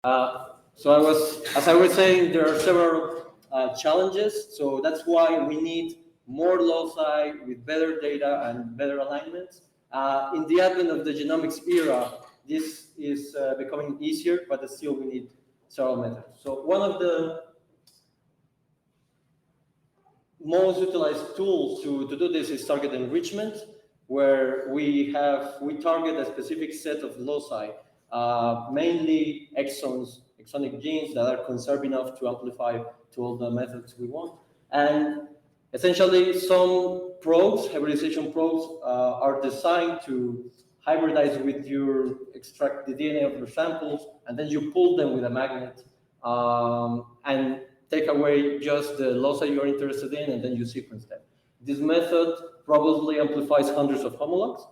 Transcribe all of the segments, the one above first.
As I was saying, there are several challenges. So that's why we need more loci with better data and better alignments. In the advent of the genomics era, this is becoming easier, but still we need several methods. So one of the most utilized tools to do this is target enrichment, where we target a specific set of loci, mainly exonic genes that are conserved enough to amplify to all the methods we want. And essentially, some probes, hybridization probes, are designed to hybridize with extract the DNA of your samples, and then you pull them with a magnet and take away just the loci you're interested in, and then you sequence them. This method probably amplifies hundreds of homologs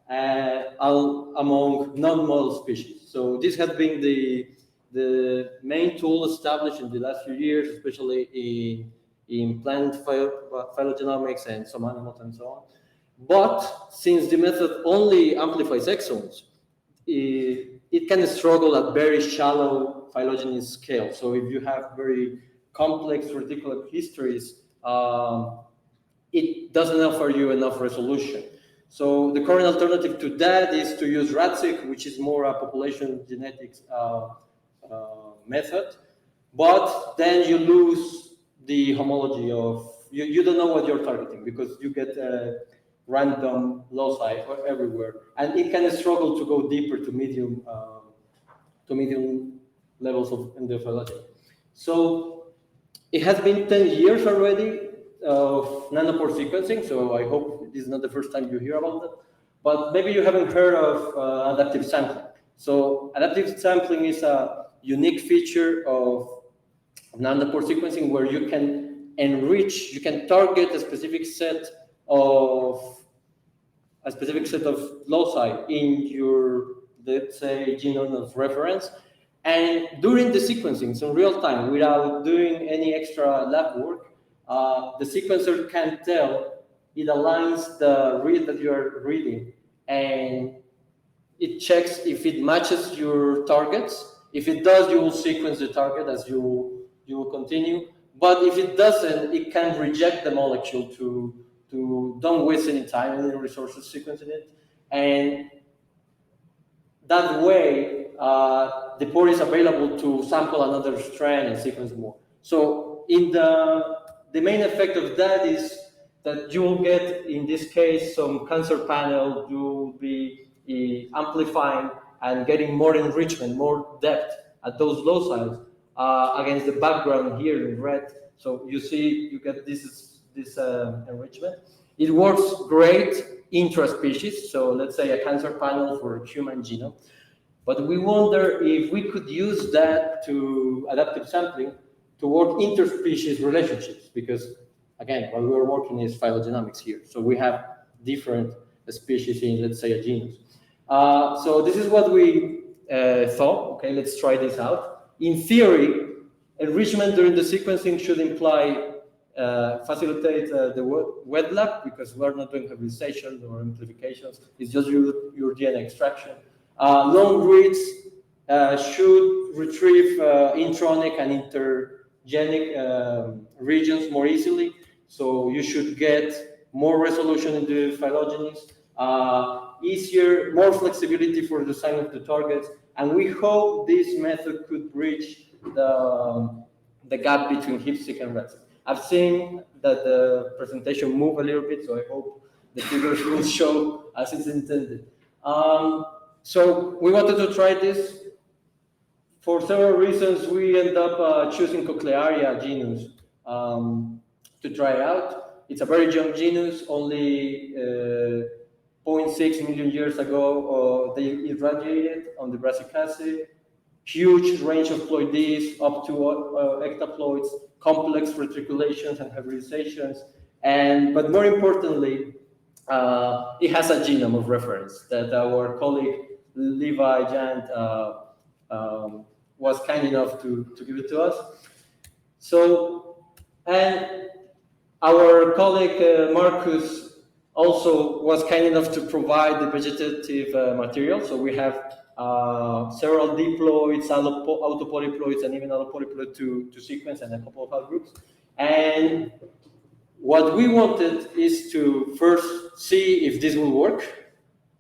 among non-model species. So this has been the main tool established in the last few years, especially in plant phylogenomics and some animals and so on. But since the method only amplifies exons, it can struggle at very shallow phylogeny scale. So if you have very complex reticular histories, it doesn't offer you enough resolution. So the current alternative to that is to use RATSeq, which is more a population genetics method, but then you lose the homology of, you don't know what you're targeting because you get random loci everywhere, and it can struggle to go deeper to medium levels of endophylogeny. So it has been 10 years already of nanopore sequencing, so I hope this is not the first time you hear about it, but maybe you haven't heard of adaptive sampling. So adaptive sampling is a unique feature of nanopore sequencing where you can enrich, you can target a specific set of loci in your, let's say, genome of reference. And during the sequencing, so in real time, without doing any extra lab work, the sequencer can tell, it aligns the read that you're reading, and it checks if it matches your targets. If it does, you will sequence the target as you will continue. But if it doesn't, it can reject the molecule to don't waste any time, any resources sequencing it. And that way, the pore is available to sample another strand and sequence more. So in the main effect of that is that you will get, in this case, some cancer panel. You will be amplifying and getting more enrichment, more depth at those loci against the background here in red. So you see, you get this enrichment. It works great intra-species. So let's say a cancer panel for a human genome. But we wonder if we could use that to adaptive sampling to work interspecies relationships, because again, what we're working is phylogenomics here. So we have different species in, let's say, a genus. So this is what we thought. Okay, let's try this out. In theory, enrichment during the sequencing should facilitate the wet lab, because we're not doing hybridization or amplifications. It's just your DNA extraction. Long reads should retrieve intronic and intergenic regions more easily. So you should get more resolution in the phylogenies, easier, more flexibility for the design of the targets. And we hope this method could bridge the gap between HipSeq and RATSeq. I've seen that the presentation move a little bit, so I hope the figures will show as it's intended. So we wanted to try this. For several reasons, we end up choosing Cochlearia genus to try out. It's a very young genus, only 0.6 million years ago they irradiated on the brassicaceae. Huge range of ploidies, up to hectaploids, complex reticulations and hybridizations, but more importantly, it has a genome of reference that our colleague Levi Jant was kind enough to give it to us. So, and our colleague Marcus also was kind enough to provide the vegetative material. So we have several diploids, autopolyploids, and even allopolyploid to sequence, and a couple of outgroups. And what we wanted is to first see if this will work,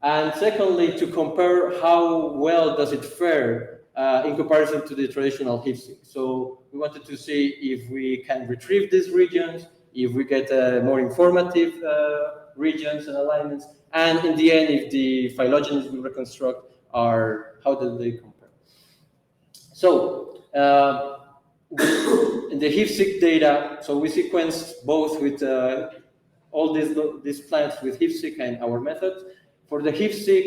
and secondly, to compare how well does it fare in comparison to the traditional HIF-seq. So we wanted to see if we can retrieve these regions, if we get more informative regions and alignments, and in the end, if the phylogenies we reconstruct are, how do they compare? So in the HIF-seq data, so we sequenced both with all these plants with HIF-seq and our methods. For the HIF-seq,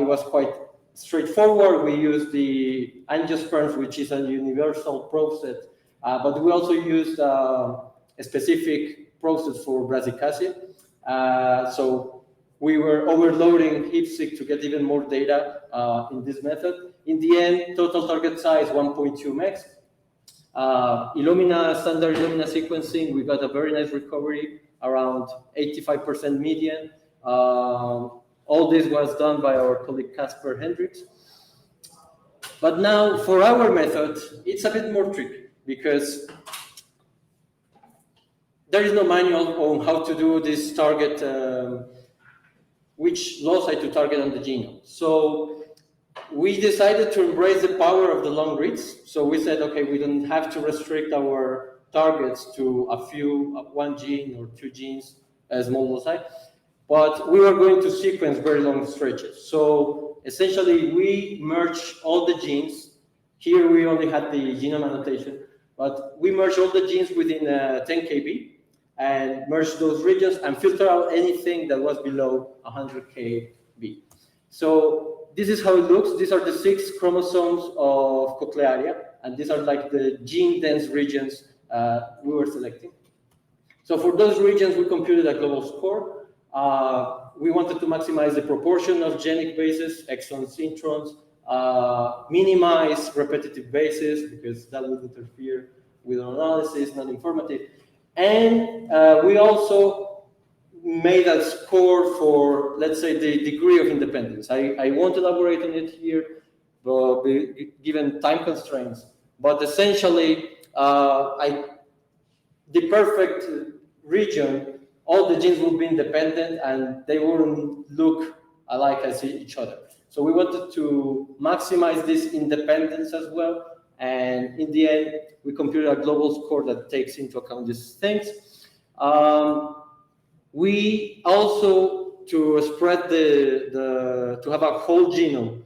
it was quite straightforward. We used the angiosperms, which is a universal probe set, but we also used a specific process for brassicacid. So we were overloading HIF-seq to get even more data in this method. In the end, total target size 1.2 megs. Standard Illumina sequencing, we got a very nice recovery, around 85% median. All this was done by our colleague Casper Hendricks. But now for our method, it's a bit more tricky because there is no manual on how to do this target, which loci to target on the genome. So we decided to embrace the power of the long reads. So we said, okay, we don't have to restrict our targets to one gene or two genes, small loci. But we were going to sequence very long stretches. So essentially, we merged all the genes. Here we only had the genome annotation, but we merged all the genes within 10 kb and merged those regions and filter out anything that was below 100 kb. So this is how it looks. These are the 6 chromosomes of Cochlearia, and these are like the gene-dense regions we were selecting. So for those regions, we computed a global score. We wanted to maximize the proportion of genic bases, exons, introns, minimize repetitive bases because that would interfere with our analysis, not informative. And we also made a score for, let's say, the degree of independence. I won't elaborate on it here, given time constraints. But essentially, the perfect region, all the genes would be independent and they wouldn't look alike as each other. So we wanted to maximize this independence as well. And in the end, we computed a global score that takes into account these things. We also, to spread to have a whole genome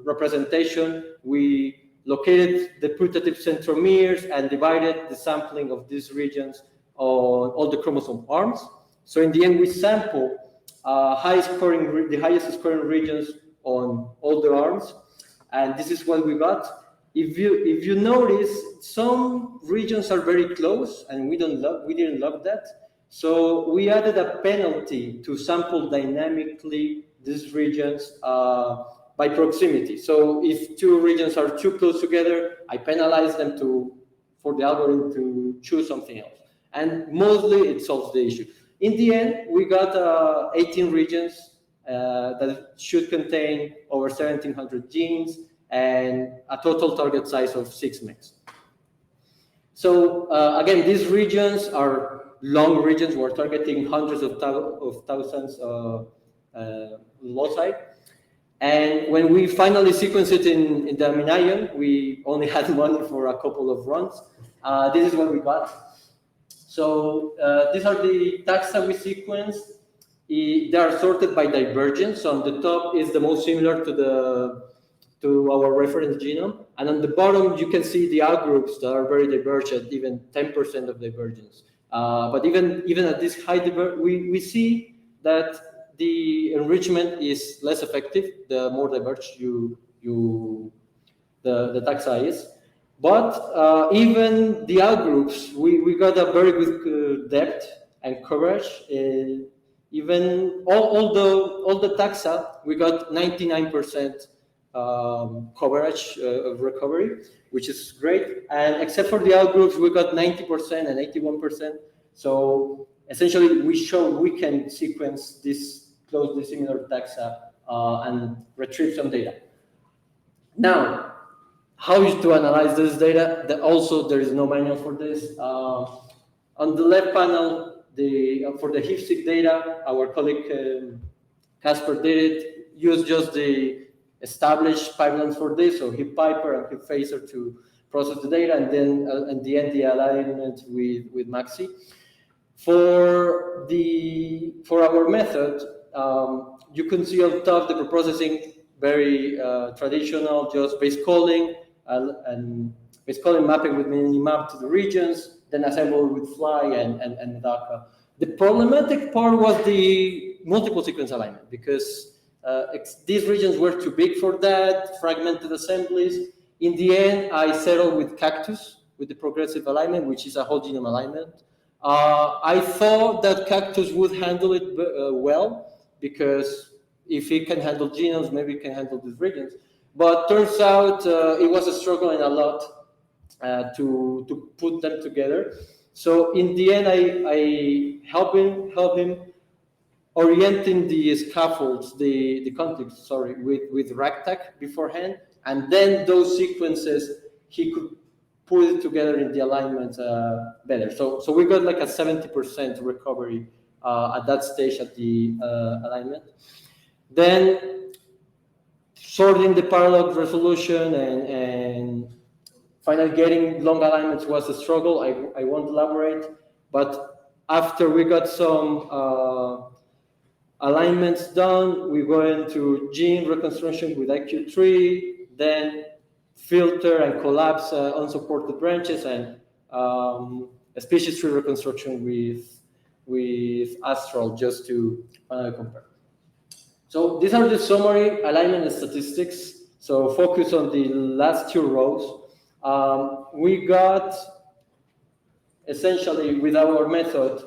representation, we located the putative centromeres and divided the sampling of these regions on all the chromosome arms. So in the end, we sample the highest scoring regions on all the arms, and this is what we got. If you notice, some regions are very close, and we didn't love that. So we added a penalty to sample dynamically these regions by proximity. So if 2 regions are too close together, I penalize them for the algorithm to choose something else. And mostly it solves the issue. In the end, we got 18 regions that should contain over 1,700 genes and a total target size of 6 megs. So again, these regions are long regions. We're targeting hundreds of thousands of loci. And when we finally sequenced it in the Aminion, we only had money for a couple of runs. This is what we got. So these are the taxa we sequenced. They are sorted by divergence. So on the top is the most similar to our reference genome, and on the bottom you can see the outgroups that are very divergent, even 10% of divergence. But even at this high divergence, we see that the enrichment is less effective the more diverged the taxa is. But even the outgroups, we got a very good depth and coverage. Even all the taxa, we got 99% coverage of recovery, which is great. And except for the outgroups, we got 90% and 81%. So essentially, we show we can sequence this closely similar taxa and retrieve some data. Now, how is to analyze this data? Also, there is no manual for this. On the left panel, for the HIF-seq data, our colleague Casper did it, used just the established pipelines for this, so HIF-Piper and HIF-Phaser to process the data, and then at the end, the alignment with MAXI. For our method, you can see on top the preprocessing, very traditional, just base calling and base calling mapping with minimap to the regions, then assemble with fly and DACA. The problematic part was the multiple sequence alignment, because these regions were too big for that, fragmented assemblies. In the end, I settled with Cactus, with the progressive alignment, which is a whole genome alignment. I thought that Cactus would handle it well, because if it can handle genomes, maybe it can handle these regions. But turns out it was struggling a lot to put them together. So in the end, I help him orienting the scaffolds, the context, with RACTAC beforehand, and then those sequences he could put it together in the alignment better. So we got like a 70% recovery at that stage at the alignment. Then sorting the parallel resolution and finally getting long alignments was a struggle. I won't elaborate, but after we got some alignments done, we go into gene reconstruction with IQ3, then filter and collapse unsupported branches, and a species tree reconstruction with Astral, just to compare. So these are the summary alignment statistics. So focus on the last two rows. We got, essentially, with our method,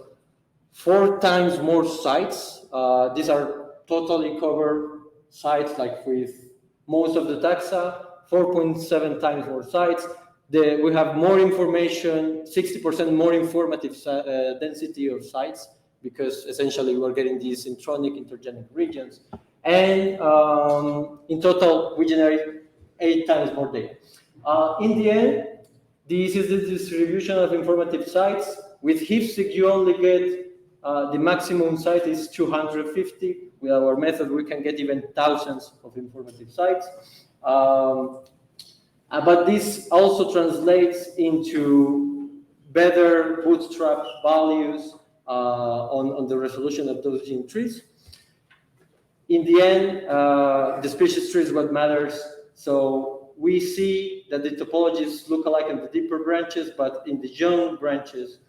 4 times more sites. These are totally covered sites, like with most of the taxa, 4.7 times more sites. We have more information, 60% more informative density of sites, because essentially we're getting these intronic intergenic regions. And in total, we generate 8 times more data. In the end, this is the distribution of informative sites. With HIF-seq, you only get the maximum site is 250. With our method, we can get even thousands of informative sites. But this also translates into better bootstrap values on the resolution of those gene trees. In the end, the species tree is what matters. So we see that the topologies look alike in the deeper branches, but in the young branches,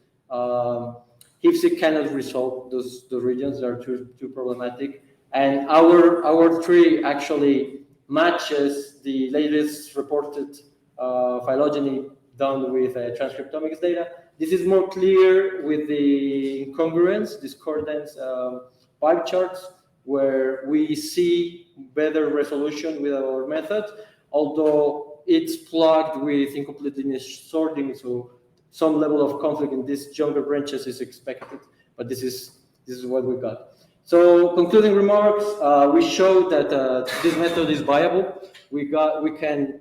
HIF-seq cannot resolve those regions. They are too problematic. And our tree actually matches the latest reported phylogeny done with transcriptomics data. This is more clear with the incongruence, discordance pipe charts, where we see better resolution with our method, although it's plugged with incomplete lineage sorting, so some level of conflict in these younger branches is expected, but this is what we got. So concluding remarks, we showed that this method is viable. We can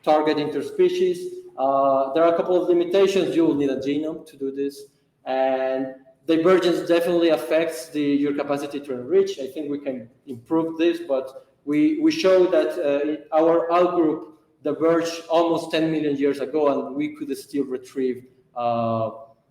target interspecies. There are a couple of limitations. You will need a genome to do this, and divergence definitely affects your capacity to enrich. I think we can improve this, but we showed that our outgroup diverged almost 10 million years ago, and we could still retrieve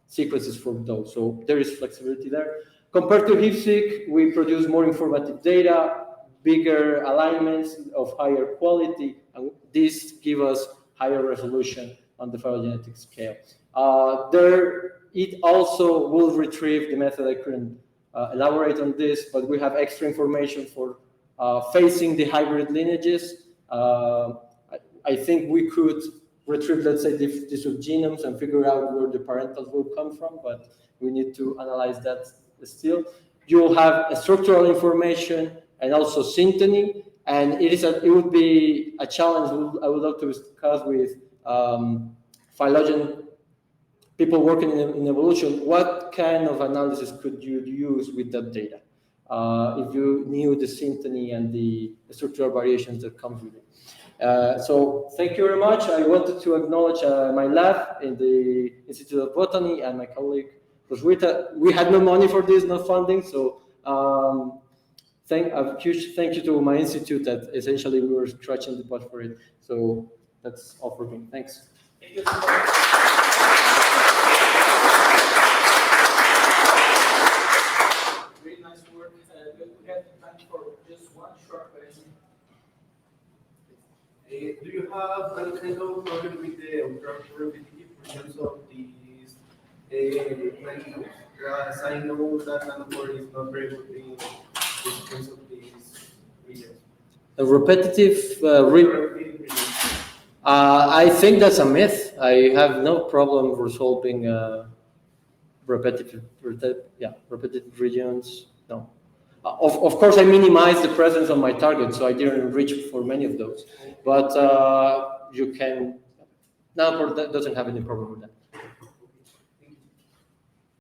sequences from those. So there is flexibility there. Compared to HIF-seq, we produce more informative data, bigger alignments of higher quality, and this gives us higher resolution on the phylogenetic scale. It also will retrieve the method. I couldn't elaborate on this, but we have extra information for facing the hybrid lineages. I think we could retrieve, let's say, these genomes and figure out where the parentals will come from, but we need to analyze that still. You'll have a structural information and also synteny, and it would be a challenge I would love to discuss with phylogeny people working in evolution. What kind of analysis could you use with that data if you knew the synteny and the structural variations that come with it? So thank you very much. I wanted to acknowledge my lab in the Institute of Botany and my colleague Roswitha. We had no money for this, no funding, so a huge thank you to my institute that essentially we were scratching the pot for it. So that's all for me. Thanks. Thank you so much. Very nice work. We have time for just one short question. Do you have any kind of problem with the ultra-repetitive regions of these molecules? As I know that Nanopore is not very good in the sequence of these regions. A repetitive Regions. I think that's a myth. I have no problem resolving repetitive regions. No. Of course, I minimize the presence of my target, so I didn't enrich for many of those. But you can, Nanopore doesn't have any problem with that.